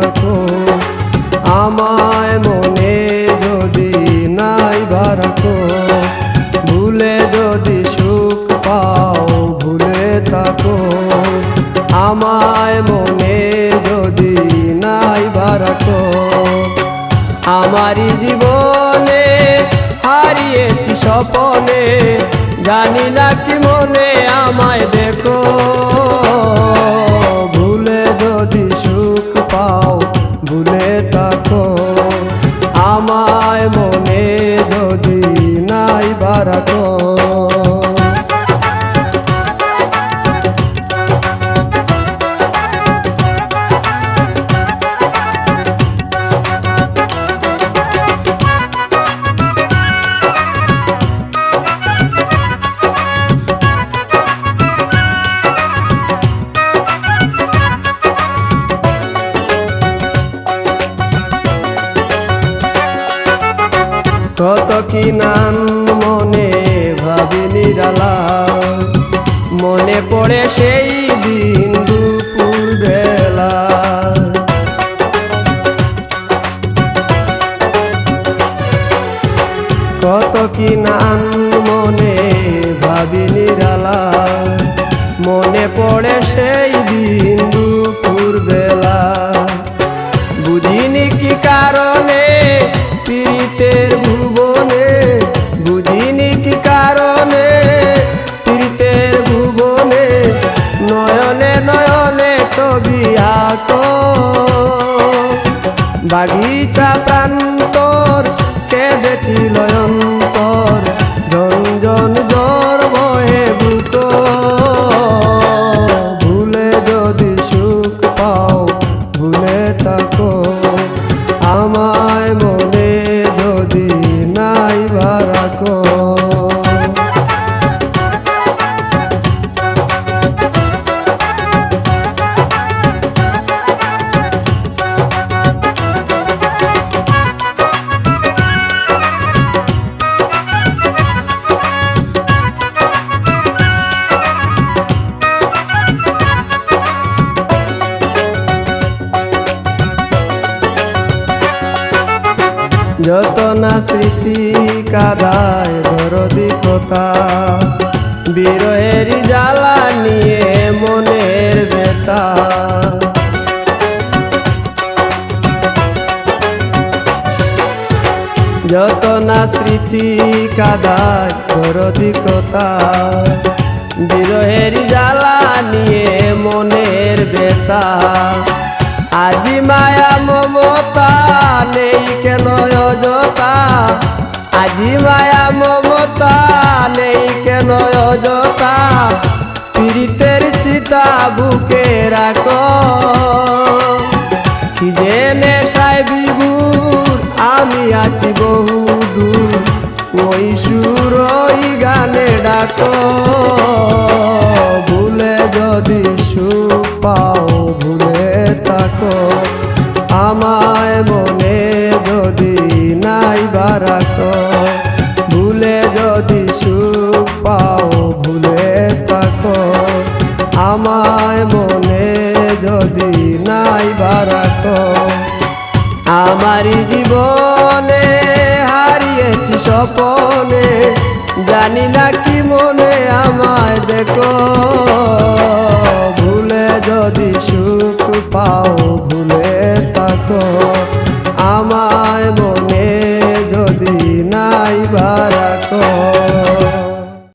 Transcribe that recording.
রাখো, আমায় মনে যদি নাইবা রাখো, ভুলে যদি সুখ পাও ভুলে থাকো, আমায় মনে যদি নাইবা রাখো। আমারই জীবনে হারিয়েছি স্বপনে, জানি না কি মনে আমায় দেখো, ভুলে যদি সুখ পাও ভুলে থাকো, আমায় মনে যদি নাইবা রাখো। কত কি নাম মনে ভাবি নিরালা, মনে পড়ে সেই দিন দুপুর বেলা। কত কি নাম মনে ভাবি নিরালা, মনে পড়ে সেই দিন দুপুর বেলা। বুঝিনি কি কারণে পীড়িতের ভুবনে, বুঝিনি কি কারণে পীড়িতের ভুবনে, নয়নে নয়নে ছবি আঁকো, বাগিচা প্রান্তর কেঁদেছিল অন্তর, ঝনঝন জ্বর বহে বুক, ভুলে যদি সুখ পাও ভুলে থাকো, আমায় মনে যদি নাইবা রাখো। যত না স্মৃতি কাদায় দরদি কথা, বিরহের জ্বালা নিয়ে মনের ব্যথা। যত না স্মৃতি কাদায় দরদি কথা, বিরহের জ্বালা নিয়ে মনের ব্যথা। আজি মায়া মমতা নেই কেন অযথা, আজি মায়া মমতা নেই কেন অযথা, পীড়িতের চিতা বুকে রাখো, কি যে নেশায় বিভোর আমি আছি বহু দূর, ওই সুর ওই গানে ডাকো, ভুলে যদি সুখ পাও ভুলে থাকো, আমায় মনে যদি নাইবা রাখো, ভুলে যদি সুখ পাও ভুলে থাকো, আমায় মনে যদি নাইবা রাখো। আমারই জীবনে হারিয়েছি স্বপনে, জানি না কি মনে আমায় দেখো, ভুলে যদি সুখ পাও ভুলে থাকো।